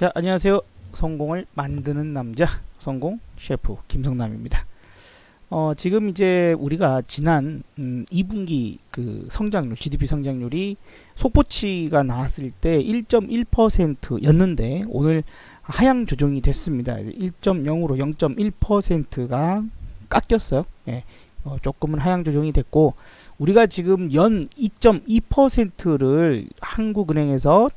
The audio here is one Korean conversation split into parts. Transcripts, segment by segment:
자, 안녕하세요. 성공을 만드는 남자 성공 셰프 김성남입니다. 지금 이제 우리가 지난 2분기 그 성장률, GDP 성장률이 속보치가 나왔을 때 1.1%였는데 오늘 하향 조정이 됐습니다. 1.0으로 0.1%가 깎였어요. 예, 조금은 하향 조정이 됐고 우리가 지금 연 2.2%를 한국은행에서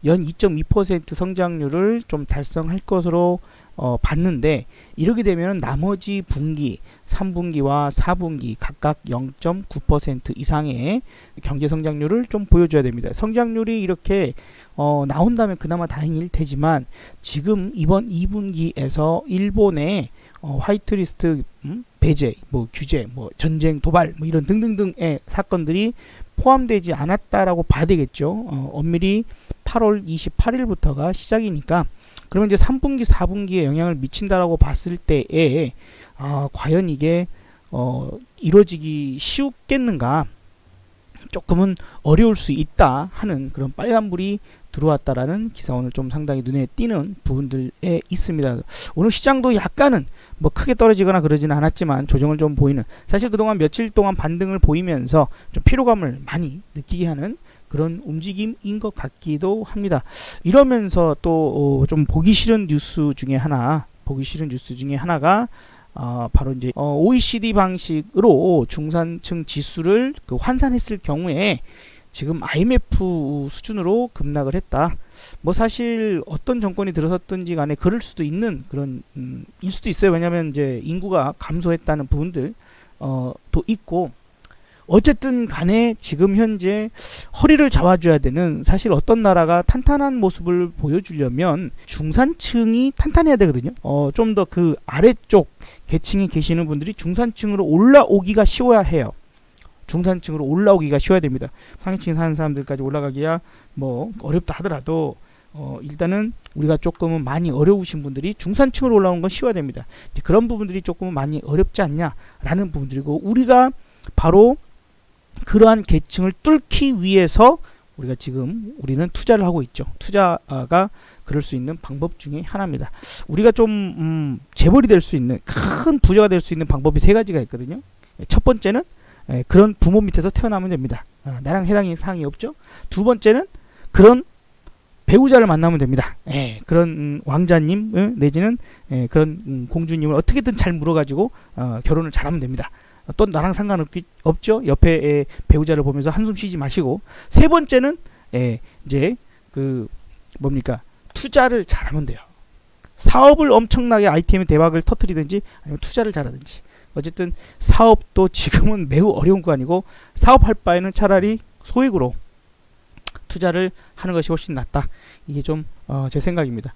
연 2.2% 성장률을 좀 달성할 것으로 봤는데 이렇게 되면 나머지 분기 3분기와 4분기 각각 0.9% 이상의 경제 성장률을 좀 보여줘야 됩니다. 성장률이 이렇게 나온다면 그나마 다행일 테지만 지금 이번 2분기에서 일본의 화이트리스트 배제, 규제, 전쟁, 도발 이런 등등등의 사건들이 포함되지 않았다라고 봐야 되겠죠. 엄밀히 8월 28일부터가 시작이니까 그러면 이제 3분기, 4분기에 영향을 미친다라고 봤을 때에 과연 이게 이루어지기 쉽겠는가? 조금은 어려울 수 있다 하는 그런 빨간불이 들어왔다라는 기사 오늘 좀 상당히 눈에 띄는 부분들에 있습니다. 오늘 시장도 약간은 크게 떨어지거나 그러지는 않았지만 조정을 좀 보이는, 사실 그동안 며칠 동안 반등을 보이면서 좀 피로감을 많이 느끼게 하는 그런 움직임인 것 같기도 합니다. 이러면서 또 좀 보기 싫은 뉴스 중에 하나가 바로 이제 OECD 방식으로 중산층 지수를 환산했을 경우에 지금 IMF 수준으로 급락을 했다. 사실 어떤 정권이 들어섰든지 간에 그럴 수도 있는 그런 일 수도 있어요. 왜냐하면 이제 인구가 감소했다는 부분들 도 있고, 어쨌든 간에 지금 현재 허리를 잡아줘야 되는, 사실 어떤 나라가 탄탄한 모습을 보여주려면 중산층이 탄탄해야 되거든요. 좀 더 그 아래쪽 계층에 계시는 분들이 중산층으로 올라오기가 쉬워야 해요. 중산층으로 올라오기가 쉬워야 됩니다. 상위층에 사는 사람들까지 올라가기야 어렵다 하더라도 일단은 우리가 조금은 많이 어려우신 분들이 중산층으로 올라오는 건 쉬워야 됩니다. 이제 그런 부분들이 조금은 많이 어렵지 않냐라는 부분들이고, 우리가 바로 그러한 계층을 뚫기 위해서 우리는 투자를 하고 있죠. 투자가 그럴 수 있는 방법 중에 하나입니다. 우리가 좀 재벌이 될 수 있는, 큰 부자가 될 수 있는 방법이 세 가지가 있거든요. 첫 번째는 그런 부모 밑에서 태어나면 됩니다. 나랑 해당이 사항이 없죠. 두 번째는 그런 배우자를 만나면 됩니다. 그런 왕자님 내지는 그런 공주님을 어떻게든 잘 물어가지고 결혼을 잘하면 됩니다. 또 나랑 상관없죠. 옆에 배우자를 보면서 한숨 쉬지 마시고. 세 번째는 이제 투자를 잘하면 돼요. 사업을 엄청나게 ITM 대박을 터뜨리든지 아니면 투자를 잘하든지, 어쨌든 사업도 지금은 매우 어려운 구간이고, 사업할 바에는 차라리 소액으로 투자를 하는 것이 훨씬 낫다. 이게 좀 제 생각입니다.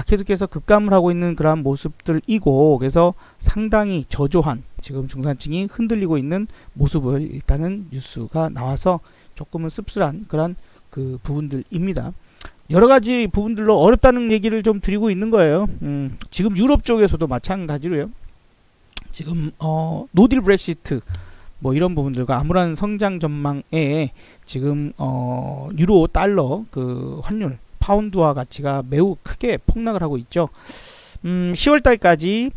계속해서 급감을 하고 있는 그러한 모습들이고, 그래서 상당히 저조한 지금 중산층이 흔들리고 있는 모습을 일단은 뉴스가 나와서 조금은 씁쓸한 그런 그 부분들입니다. 여러 가지 부분들로 어렵다는 얘기를 좀 드리고 있는 거예요. 지금 유럽 쪽에서도 마찬가지로요. 지금 노딜 브렉시트 이런 부분들과 암울한 성장 전망에 지금 유로 달러 그 환율 파운드화 가치가 매우 크게 폭락을 하고 있죠. 10월 달까지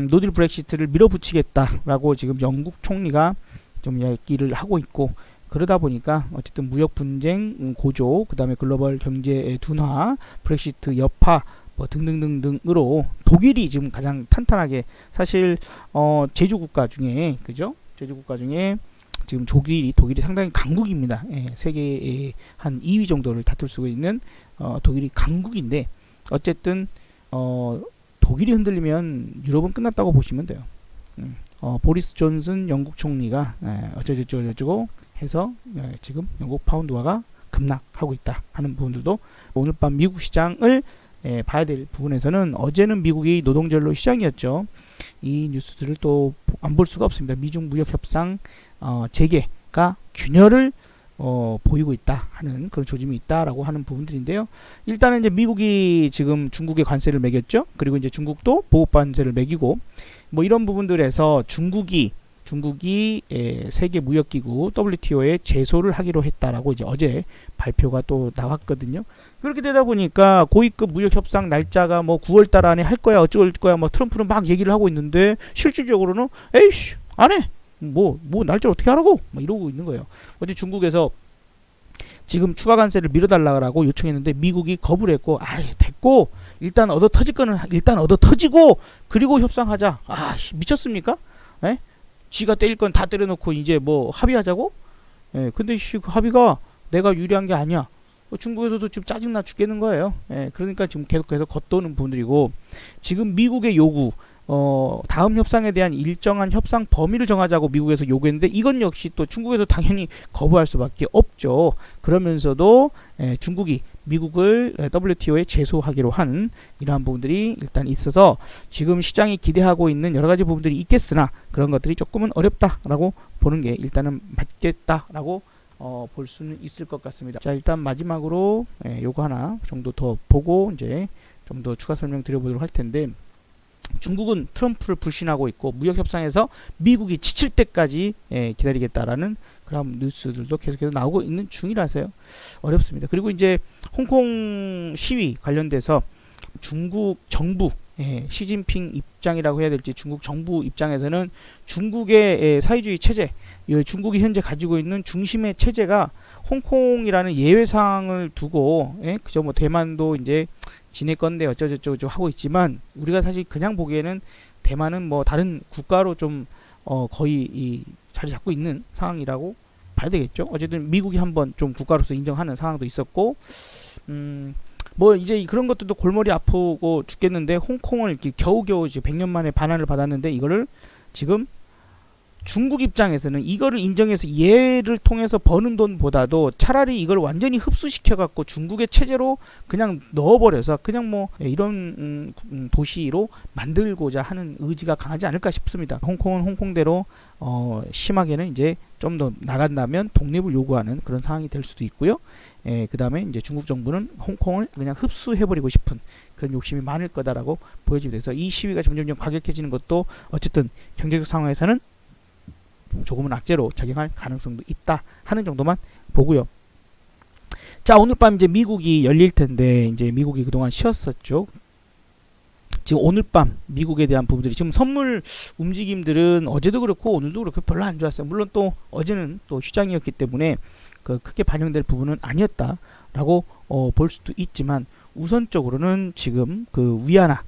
노딜 브렉시트를 밀어붙이겠다라고 지금 영국 총리가 좀 이야기를 하고 있고, 그러다 보니까 어쨌든 무역 분쟁 고조, 그 다음에 글로벌 경제 둔화, 브렉시트 여파 등등등등으로 독일이 지금 가장 탄탄하게, 사실 제주국가 중에 지금 독일이 상당히 강국입니다. 세계의 한 2위 정도를 다툴 수 있는 독일이 강국인데, 어쨌든 독일이 흔들리면 유럽은 끝났다고 보시면 돼요. 보리스 존슨 영국 총리가 어쩌고 해서 지금 영국 파운드화가 급락하고 있다 하는 부분들도 오늘 밤 미국 시장을 봐야 될 부분에서는, 어제는 미국이 노동절로 시장이었죠. 이 뉴스들을 또 안 볼 수가 없습니다. 미중 무역 협상 재개가 균열을 보이고 있다 하는 그런 조짐이 있다라고 하는 부분들인데요. 일단은 이제 미국이 지금 중국에 관세를 매겼죠. 그리고 이제 중국도 보복 관세를 매기고, 이런 부분들에서 중국이 중국이 세계 무역기구 WTO에 제소를 하기로 했다라고 이제 어제 발표가 또 나왔거든요. 그렇게 되다 보니까 고위급 무역 협상 날짜가 뭐 9월 달 안에 할 거야 어쩔 거야 뭐 트럼프는 막 얘기를 하고 있는데 실질적으로는 에이씨 안 해. 뭐 날짜 어떻게 하라고? 뭐 이러고 있는 거예요. 어제 중국에서 지금 추가 관세를 밀어달라고 요청했는데 미국이 거부를 했고 됐고 일단 얻어 터질 거는 일단 얻어 터지고 그리고 협상하자. 미쳤습니까? 에? 지가 때릴 건 다 때려놓고 이제 뭐 합의하자고? 근데 그 합의가 내가 유리한 게 아니야. 중국에서도 지금 짜증나 죽겠는 거예요. 그러니까 지금 계속해서 겉도는 분들이고 지금 미국의 요구 다음 협상에 대한 일정한 협상 범위를 정하자고 미국에서 요구했는데 이건 역시 또 중국에서 당연히 거부할 수밖에 없죠. 그러면서도 중국이 미국을 WTO에 제소하기로 한 이러한 부분들이 일단 있어서 지금 시장이 기대하고 있는 여러 가지 부분들이 있겠으나 그런 것들이 조금은 어렵다라고 보는 게 일단은 맞겠다라고 볼 수는 있을 것 같습니다. 자, 일단 마지막으로 요거 하나 정도 더 보고 이제 좀 더 추가 설명 드려보도록 할 텐데 중국은 트럼프를 불신하고 있고 무역 협상에서 미국이 지칠 때까지 기다리겠다라는 그런 뉴스들도 계속해서 나오고 있는 중이라서요. 어렵습니다. 그리고 이제 홍콩 시위 관련돼서 중국 정부 시진핑 입장이라고 해야 될지 중국 정부 입장에서는 중국의 사회주의 체제, 중국이 현재 가지고 있는 중심의 체제가 홍콩이라는 예외사항을 두고 그저 뭐 대만도 이제 지네 건데 어쩌저쩌고 하고 있지만 우리가 사실 그냥 보기에는 대만은 뭐 다른 국가로 좀 거의 이 자리 잡고 있는 상황이라고 봐야 되겠죠. 어쨌든 미국이 한번 좀 국가로서 인정하는 상황도 있었고 뭐 이제 그런 것들도 골머리 아프고 죽겠는데 홍콩을 이렇게 겨우겨우 이제 100년 만에 반환을 받았는데 이거를 지금 중국 입장에서는 이거를 인정해서 얘를 통해서 버는 돈보다도 차라리 이걸 완전히 흡수시켜 갖고 중국의 체제로 그냥 넣어버려서 그냥 뭐 이런 도시로 만들고자 하는 의지가 강하지 않을까 싶습니다. 홍콩은 홍콩대로 심하게는 이제 좀 더 나간다면 독립을 요구하는 그런 상황이 될 수도 있고요. 그 다음에 이제 중국 정부는 홍콩을 그냥 흡수해버리고 싶은 그런 욕심이 많을 거다라고 보여집니다. 그래서 이 시위가 점점 과격해지는 것도 어쨌든 경제적 상황에서는 조금은 악재로 작용할 가능성도 있다 하는 정도만 보고요. 자, 오늘 밤 이제 미국이 열릴 텐데 이제 미국이 그동안 쉬었었죠. 지금 오늘 밤 미국에 대한 부분들이 지금 선물 움직임들은 어제도 그렇고 오늘도 그렇고 별로 안 좋았어요. 물론 또 어제는 또 휴장이었기 때문에 크게 반영될 부분은 아니었다라고 볼 수도 있지만 우선적으로는 지금 그 위안화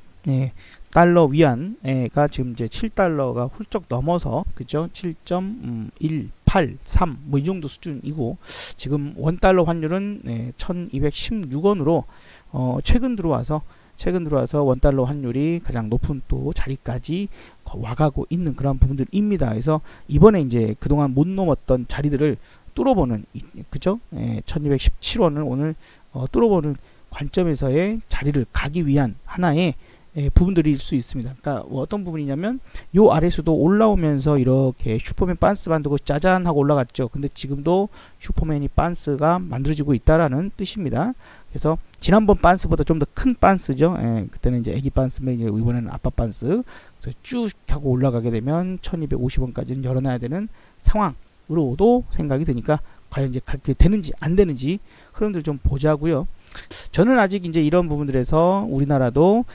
달러 위안가 지금 이제 7달러가 훌쩍 넘어서 그죠? 7.183 뭐 이 정도 수준이고 지금 원달러 환율은 1216원으로 최근 들어와서 원달러 환율이 가장 높은 또 자리까지 와가고 있는 그런 부분들입니다. 그래서 이번에 이제 그동안 못 넘었던 자리들을 뚫어보는 그죠? 1217원을 오늘 뚫어보는 관점에서의 자리를 가기 위한 하나의 부분들일 수 있습니다. 그러니까 어떤 부분이냐면 요 아래서도 올라오면서 이렇게 슈퍼맨 빤스 만들고 짜잔 하고 올라갔죠. 근데 지금도 슈퍼맨이 빤스가 만들어지고 있다라는 뜻입니다. 그래서 지난번 빤스보다 좀 더 큰 빤스죠. 그때는 이제 애기 빤스면 이제 이번에는 아빠 빤스. 그래서 쭉 하고 올라가게 되면 1250원까지는 열어놔야 되는 상황으로도 생각이 드니까 과연 이제 그렇게 되는지 안 되는지 흐름들 좀 보자고요. 저는 아직 이제 이런 부분들에서 우리나라도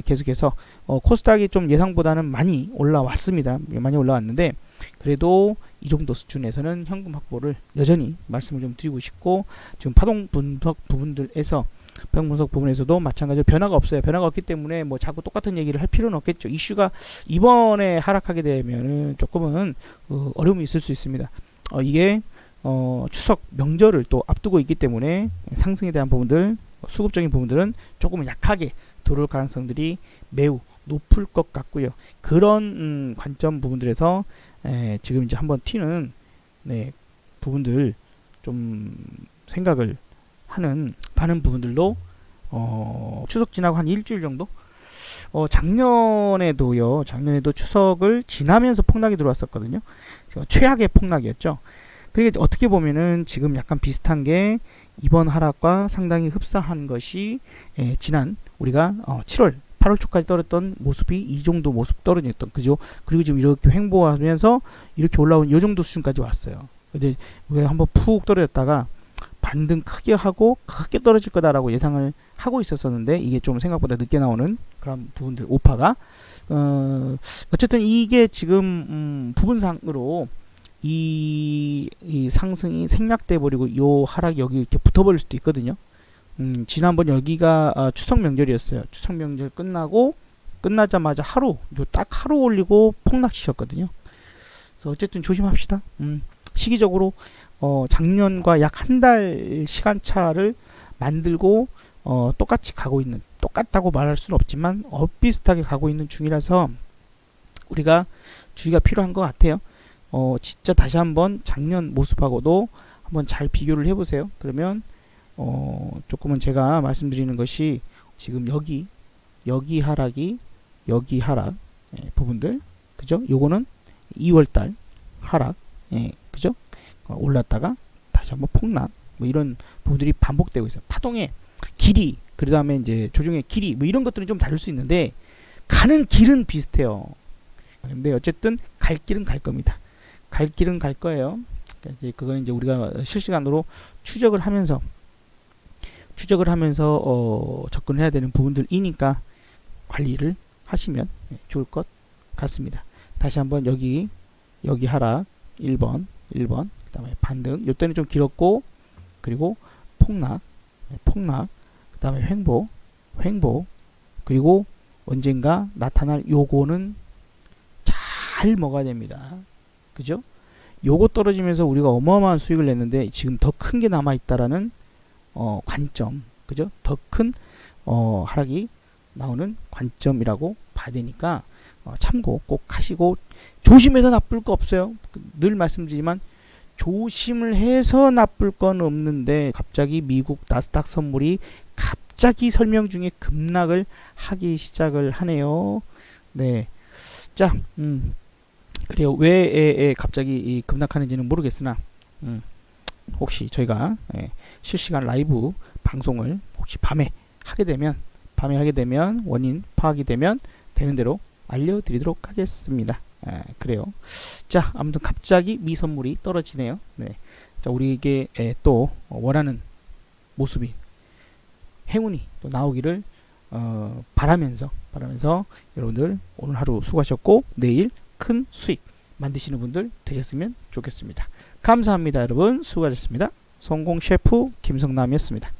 계속해서 코스닥이 좀 예상보다는 많이 올라왔습니다. 많이 올라왔는데 그래도 이 정도 수준에서는 현금 확보를 여전히 말씀을 좀 드리고 싶고 지금 파동 분석 부분들에서 부분에서도 마찬가지로 변화가 없어요. 변화가 없기 때문에 뭐 자꾸 똑같은 얘기를 할 필요는 없겠죠. 이슈가 이번에 하락하게 되면은 조금은 어려움이 있을 수 있습니다. 이게 추석 명절을 또 앞두고 있기 때문에 상승에 대한 부분들, 수급적인 부분들은 조금 약하게 들어올 가능성들이 매우 높을 것 같고요. 그런 관점 부분들에서 지금 이제 한번 튀는 부분들 좀 생각을 하는 부분들도 추석 지나고 한 일주일 정도 작년에도 추석을 지나면서 폭락이 들어왔었거든요. 최악의 폭락이었죠. 그러니까 어떻게 보면은 지금 약간 비슷한 게 이번 하락과 상당히 흡사한 것이 지난 우리가 7월 8월 초까지 떨어졌던 모습이 이 정도 모습 떨어졌던 그죠? 그리고 지금 이렇게 횡보하면서 이렇게 올라온 이 정도 수준까지 왔어요. 이제 우리가 한번 푹 떨어졌다가 반등 크게 하고 크게 떨어질 거다라고 예상을 하고 있었었는데 이게 좀 생각보다 늦게 나오는 그런 부분들 오파가 어쨌든 이게 지금 부분상으로 이 상승이 생략돼 버리고 요 하락이 여기 이렇게 붙어버릴 수도 있거든요. 지난번 여기가 추석 명절이었어요. 추석 명절 끝나자마자 딱 하루 올리고 폭락시켰거든요. 그래서 어쨌든 조심합시다. 시기적으로 작년과 약 한 달 시간차를 만들고 똑같다고 말할 수는 없지만 비슷하게 가고 있는 중이라서 우리가 주의가 필요한 것 같아요. 진짜 다시 한번 작년 모습하고도 한번 잘 비교를 해보세요. 그러면 조금은 제가 말씀드리는 것이 지금 여기 하락이 여기 하락 부분들 그죠? 요거는 2월달 하락 그죠? 올랐다가 다시 한번 폭락 뭐 이런 부분들이 반복되고 있어요. 파동의 길이 그 다음에 이제 조정의 길이 뭐 이런 것들은 좀 다를 수 있는데 가는 길은 비슷해요. 근데 어쨌든 갈 길은 갈 겁니다. 갈 길은 갈 거예요. 이제 그거는 이제 우리가 실시간으로 추적을 하면서 접근해야 되는 부분들이니까 관리를 하시면 좋을 것 같습니다. 다시 한번 여기 하락 1번 그 다음에 반등 요때는 좀 길었고 그리고 폭락 그 다음에 횡보 그리고 언젠가 나타날 요거는 잘 먹어야 됩니다. 그죠? 요거 떨어지면서 우리가 어마어마한 수익을 냈는데 지금 더 큰 게 남아있다라는 관점 그죠? 더 큰 하락이 나오는 관점이라고 봐야 되니까 참고 꼭 하시고 조심해서 나쁠 거 없어요. 늘 말씀드리지만 조심을 해서 나쁠 건 없는데 갑자기 미국 나스닥 선물이 갑자기 설명 중에 급락을 하기 시작을 하네요. 네. 자, 그래요. 왜 갑자기 급락하는지는 모르겠으나 혹시 저희가 실시간 라이브 방송을 혹시 밤에 하게 되면 원인 파악이 되면 되는 대로 알려드리도록 하겠습니다. 그래요. 자, 아무튼 갑자기 미 선물이 떨어지네요. 네. 자, 우리에게 또 원하는 모습이 행운이 또 나오기를 바라면서 여러분들 오늘 하루 수고하셨고 내일 큰 수익 만드시는 분들 되셨으면 좋겠습니다. 감사합니다. 여러분 수고하셨습니다. 성공 셰프 김성남이었습니다.